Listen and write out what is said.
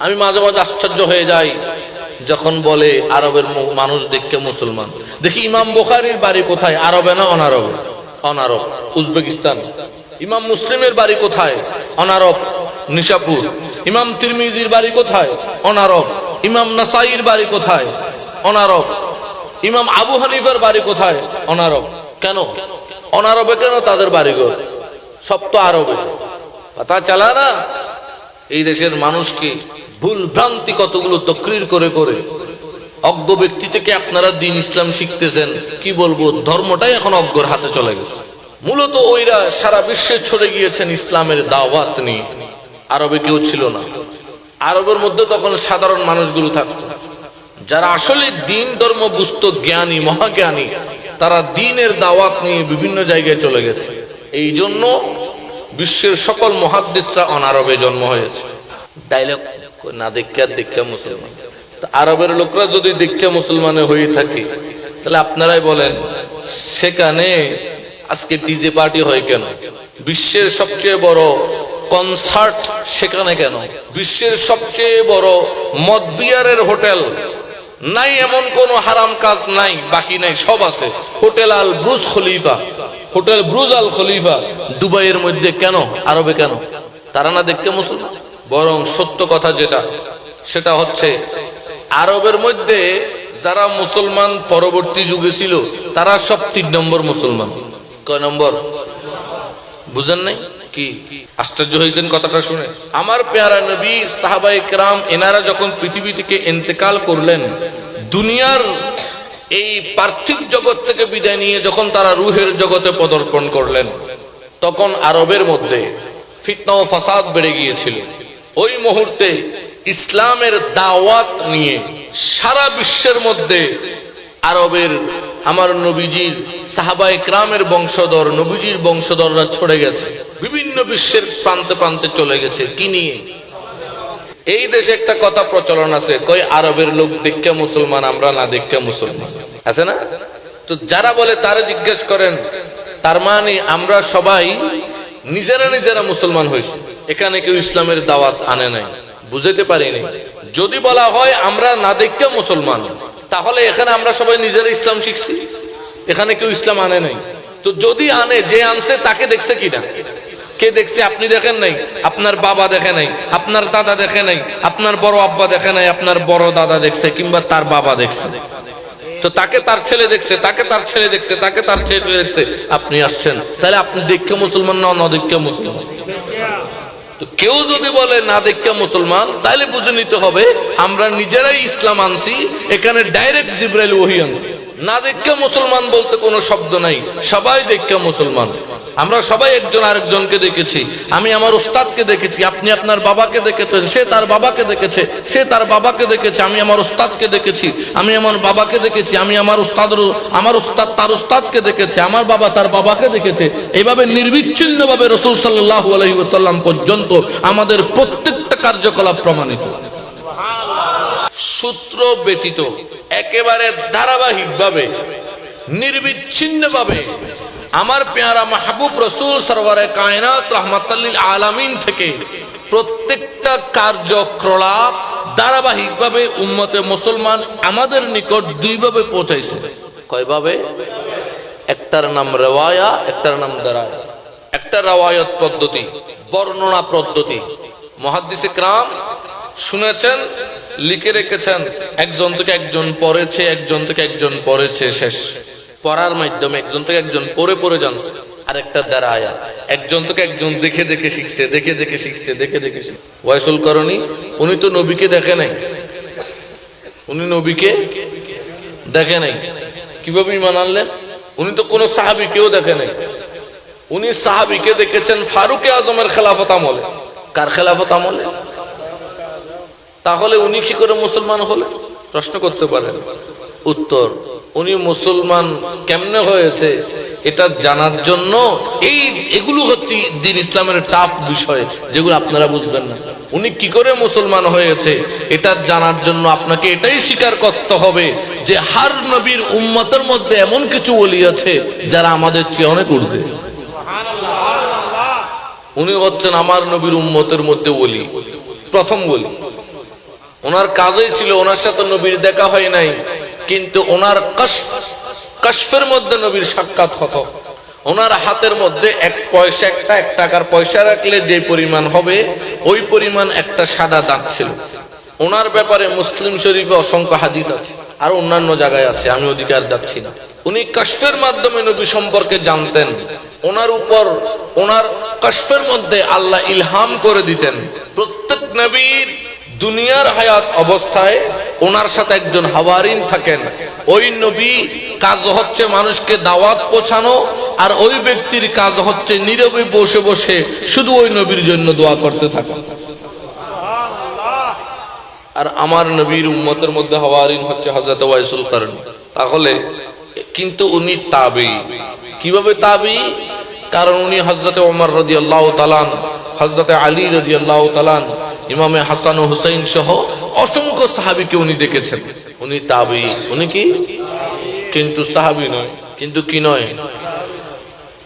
আমি মাঝে মাঝে আশ্চর্য হয়ে যাই যখন বলে আরবের মানুষ দেখে মুসলমান। দেখি ইমাম বুখারীর বাড়ি কোথায়, আরবে না অনারবে? অনারব, উজবেকিস্তান। ইমাম মুসলিমের বাড়ি কোথায়? অনারব, নিশাপুর। ইমাম তিরমিজির বাড়ি কোথায়? অনারব। ইমাম নাসাইর বাড়ি কোথায়? অনারব। ইমাম আবু হানিফার বাড়ি কোথায়? অনারব। কেন অনারবে? কেন তাদের বাড়িঘর? সব তো আরবে। তা চালা না। এই দেশের মানুষকে ভুল ভ্রান্তি কতগুলো তকরির করে করে অজ্ঞ ব্যক্তি থেকে আপনারা দিন ইসলাম শিখতেছেন। কি বলবো, ধর্মটাই এখন অজ্ঞর হাতে চলে গেছে। মূলত ওইরা সারা বিশ্বে ছড়ে গিয়েছেন ইসলামের দাওয়াত নিয়ে। আরবে কেউ ছিল না। আরবের মধ্যে তখন সাধারণ মানুষগুলো থাকতো, যারা আসলে দিন ধর্ম বুঝত, জ্ঞানী মহাজ্ঞানী, তারা দিনের দাওয়াত নিয়ে বিভিন্ন জায়গায় চলে গেছে। এই জন্য বিশ্বের সকল মুহাদ্দিসরা অনারবে জন্ম হয়েছে। ডাইলগ না দেখা মুসলমান। আরবের লোকরা যদি দেখা মুসলমানে হয়ে থাকে, তাহলে আপনারাই বলেন সেখানে আজকে ডিজে পার্টি হয় কেন? বিশ্বের সবচেয়ে বড় কনসার্ট সেখানে কেন? বিশ্বের সবচেয়ে বড় মদ বিয়ারের হোটেল নাই, এমন কোন হারাম কাজ নাই বাকি নাই, সব আছে। হোটেল আল ব্রুজ খলিফা, হোটেল ব্রুজ আল খলিফা দুবাইয়ের মধ্যে কেন? আরবে কেন? তারা না দেখতে মুসলমান? বরং সত্য কথা যেটা, সেটা হচ্ছে আরবের মধ্যে যারা মুসলমান পরবর্তী যুগে ছিল, তারা সব 3 নম্বর মুসলমান। কয় নম্বর বুঝেন নাই? কি আশ্চর্য হয়েছেন কথাটা শুনে? আমার পেয়ারা নবী, সাহাবায়ে কেরাম, এনারা যখন পৃথিবী থেকে ইন্তেকাল করলেন, দুনিয়ার এই পার্থিব জগৎ থেকে বিদায় নিয়ে যখন তারা রুহের জগতে পদার্পণ করলেন, তখন আরবের মধ্যে ফিতনা ও ফাসাদ বেড়ে গিয়েছিল। ওই মুহূর্তে ইসলামের দাওয়াত নিয়ে সারা বিশ্বের মধ্যে আরবের আমার নবীজির সাহাবায়ে কেরামের বংশধর, নবীজির বংশধররা ছড়ে গেছে, বিভিন্ন বিশ্বের প্রান্তে প্রান্তে চলে গেছে। কি নিয়ে? এই দেশে একটা কথা প্রচলন আছে, কই আরবের লোক দেখে মুসলমান, আমরা না দেখে মুসলমান, আছে না? তো যারা বলে তারা জিজ্ঞেস করেন, তার মানে আমরা সবাই নিজেরা নিজেরা মুসলমান হয়েছি, এখানে কেউ ইসলামের দাওয়াত আনে নাই, বুঝাতে পারিনি। যদি বলা হয় আমরা না দেখে মুসলমান, তাহলে এখানে আমরা সবাই নিজেরা ইসলাম শিখছি, এখানে কেউ ইসলাম আনে নাই। তো যদি আনে, যে আনছে তাকে দেখছে কিনা? কে দেখছে? আপনি দেখেন নাই, আপনার বাবা দেখে নাই, আপনার দাদা দেখে নাই, আপনার বড় আব্বা দেখে নাই, আপনার বড় দাদা দেখছে, কিংবা তার বাবা দেখছে। তো তাকে তার ছেলে দেখছে, তাকে তার ছেলে দেখছে, তাকে তার ছেলে দেখছে, আপনি আসছেন। তাহলে আপনি দেখে মুসলমান না না দেখে মুসলমান? তো কেউ যদি বলে না দেখে মুসলমান, তাহলে বুঝে নিতে হবে আমরা নিজেরাই ইসলাম আনছি, এখানে ডাইরেক্ট জিবরাইল ওহী আনছে। না দেখে মুসলমান বলতে কোনো শব্দ নাই, সবাই দেখে মুসলমান। আমরা সবাই একজন আরেকজনকে দেখেছি। আমি আমার উস্তাদকে দেখেছি, আপনি আপনার বাবাকে দেখেছেন, সে তার বাবাকে দেখেছে, সে তার বাবাকে দেখেছে। আমি আমার উস্তাদকে দেখেছি, আমি আমার বাবাকে দেখেছি, আমি আমার উস্তাদ তার উস্তাদকে দেখেছে, আমার বাবা তার বাবাকে দেখেছে। এইভাবে নির্বিচ্ছিন্নভাবে রাসূল সাল্লাল্লাহু আলাইহি ওয়াসাল্লাম পর্যন্ত আমাদের প্রত্যেকটা কার্যকলাপ প্রমাণিত। সূত্র ব্যতীত একেবারে ধারাবাহিকভাবে নির্বিচ্ছিন্নভাবে আমার পেয়ারা মাহবুব রাসূল সরওয়ারে কায়নাত রাহমাতাল লিল আলামিন থেকে প্রত্যেকটা কার্যকলাপ ধারাবাহিকভাবে উম্মতে মুসলমান আমাদের নিকট 2 ভাবে পৌঁছাইছে। কয়ভাবে? একটার নাম রিওয়ায়া, একটার নাম দারায়া। একটা রিওয়ায়াত পদ্ধতি, বর্ণনা পদ্ধতি। মুহাদ্দিসে কেরাম শুনেছেন, লিখে রেখেছেন, একজন থেকে একজন পড়েছে, একজন থেকে একজন পড়েছে, শেষ। পড়ার মাধ্যমে একজন থেকে একজন পড়ে পড়ে জানছে। আর একটা দারায়া, একজন থেকে একজন দেখে দেখে শিখছে, দেখে দেখে শিখছে, দেখে দেখে শিখছে। ওয়াইসুল করণী, উনি তো নবীকে দেখে নাই, উনি নবীকে দেখে নাই, কিভাবে ঈমান আনলেন? উনি তো কোনো সাহাবীকেও দেখে নাই। উনি সাহাবীকে দেখেছেন ফারুক আজমের খেলাফত আমলে। কার খেলাফত আমলে? তাহলে উনি কি করে মুসলমান হলেন? প্রশ্ন করতে পারেন। উত্তর, উনি মুসলমান কেমনে হয়েছে এটা জানার জন্য এগুলো হচ্ছে দ্বীন ইসলামের টাফ বিষয়, যেগুলো আপনারা বুঝবেন না। উনি কি করে মুসলমান হয়েছে এটা জানার জন্য আপনাকে এটাই স্বীকার করতে হবে যে হার নবীর উম্মতের মধ্যে এমন কিছু ওলি আছে যারা আমাদের চেয়ে অনেক ঊর্ধ্বে। উনি হচ্ছেন আমার নবীর উম্মতের মধ্যে ওলি, প্রথম ওলি। ওনার কাজই ছিল, ওনার সাথে নবীর দেখা হয় নাই, কিন্তু ওনার কাশফের মধ্যে নবীর সাক্ষাৎ হতো। ওনার হাতের মধ্যে এক পয়সা, এক টাকার পয়সা রাখলে যে পরিমাণ হবে ওই পরিমাণ একটা সাদা দাগ ছিল। ওনার ব্যাপারে মুসলিম শরীফে অসংখ্য হাদিস আছে, আর অন্যান্য জায়গায় আছে, আমি ওদিকে আর যাচ্ছি না। উনি কাশফের মাধ্যমে নবী সম্পর্কে জানতেন। ওনার উপর ওনার কাশফের মধ্যে আল্লাহ ইলহাম করে দিতেন। প্রত্যেক নবীর দুনিয়ার হায়াত অবস্থায় ওনার সাথে একজন হাওয়ারিন থাকেন। ওই নবী কাজ হচ্ছে মানুষকে দাওয়াত পৌঁছানো, আর ওই ব্যক্তির কাজ হচ্ছে নীরবে বসে বসে শুধু ওই নবীর জন্য দোয়া করতে থাকা। আর আমার নবীর উম্মতের মধ্যে হাওয়ারিন হচ্ছে হযরত ওয়াইসুল কারনী। তাহলে কিন্তু উনি তাবী। কিভাবে তাবী? কারণ উনি হযরত ওমর রাদিয়াল্লাহু তাআলা, হযরত আলী রাদিয়াল্লাহু তাআলা, ইমামে হাসান ও হুসাইন সহ অসংখ্য সাহাবীকে উনি দেখেছেন। উনি তাবী। উনি কি? কিন্তু সাহাবী নয়। কিন্তু কি নয়?